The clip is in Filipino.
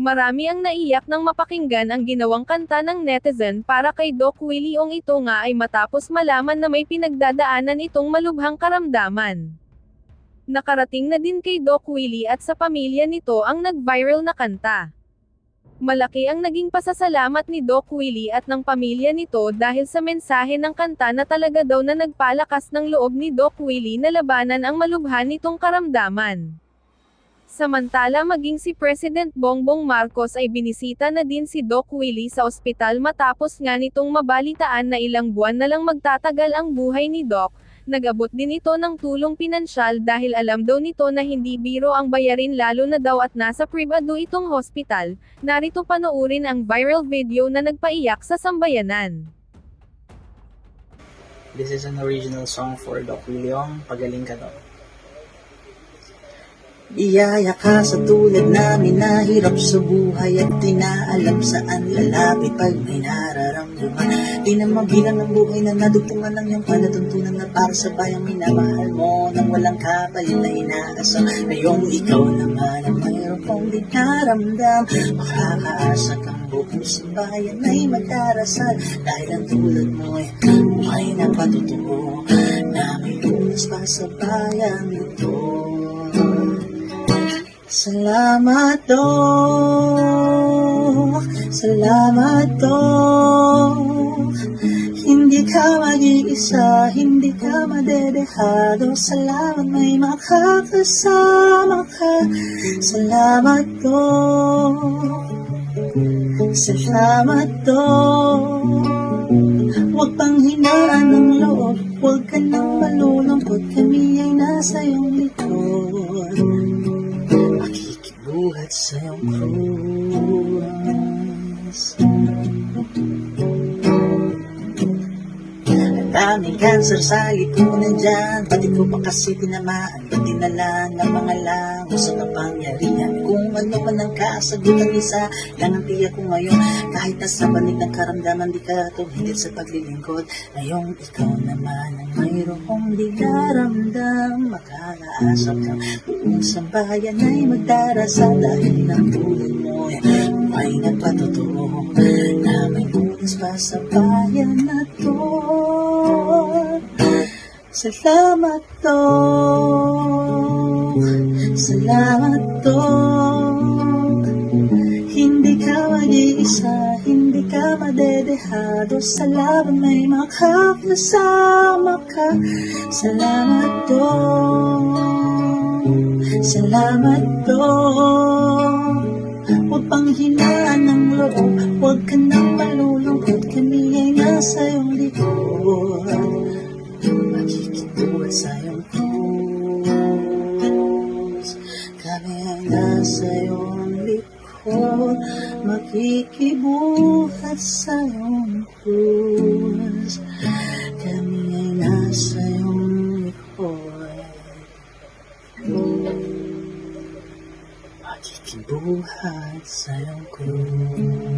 Marami ang naiyak nang mapakinggan ang ginawang kanta ng netizen para kay Doc Willie Ong. Ito nga ay matapos malaman na may pinagdadaanan itong malubhang karamdaman. Nakarating na din kay Doc Willie at sa pamilya nito ang nag-viral na kanta. Malaki ang naging pasasalamat ni Doc Willie at ng pamilya nito dahil sa mensahe ng kanta na talaga daw na nagpalakas ng loob ni Doc Willie na labanan ang malubha nitong karamdaman. Samantala maging si President Bongbong Marcos ay binisita na din si Doc Willie sa ospital matapos nga nitong mabalitaan na ilang buwan na lang magtatagal ang buhay ni Doc. Nag-abot din ito ng tulong pinansyal dahil alam daw nito na hindi biro ang bayarin lalo na daw at nasa pribado itong hospital. Narito panoorin ang viral video na nagpaiyak sa sambayanan. This is an original song for Doc Willie Ong. Pagaling ka daw. Iyaya ka sa tulad namin na hirap sa buhay at di na alam saan lalapit pag may nararamdaman. Di na mabilang ng buhay na nadugtungan ng iyong palatuntunan na para sa bayang minamahal mo nang walang kapalit na inaasam. Ngayong ikaw naman ang mayroon kong di naramdam. Makakaasa kang buong sambayan ay magdarasal dahil ang tulad mo ay buhay na patotoo na may lunas pa sa bayan ito. Salamat Dok, salamat Dok. Hindi ka mag-iisa, hindi ka madedehado. Salamat may makakasama ka. Salamat Dok, salamat Dok. Huwag pang hinaan ng loob, huwag ka nang malulungkot. Kami ay nasa iyong likod. Buhat sa iyong krus. Ang daming cancer sa likunan dyan, pati ko pa kasi tinamaan, pati na lang ang mga lamo sa kapangyarihan. Kung ano man ang kasagutan, isa lang ang tiyak ko ngayon. Kahit nasa banig ng karamdaman, di ka tumigil sa paglilingkod. Ngayong ikaw naman ang mayroong di naramdam. Makakaasap kang buong sambayan ay magdarasal dahil ng tulad mo ay nagpatotoo na may bukas pa sa bayan na to. Salamat Dok, salamat Dok. Hindi ka mag-iisa, hindi ka madedehado. Sa laban may makakasama ka. Salamat Dok, salamat Dok. Huwag pang hinaan ng loob, huwag ka nang malulungkot. Kami ay nasa iyong likod. Makikibuhat sa iyong krus. Kami ay nasa iyong likod. Makikibuhat sa iyong krus. Kami ay nasa iyong likod. Makikibuhat sa iyong krus.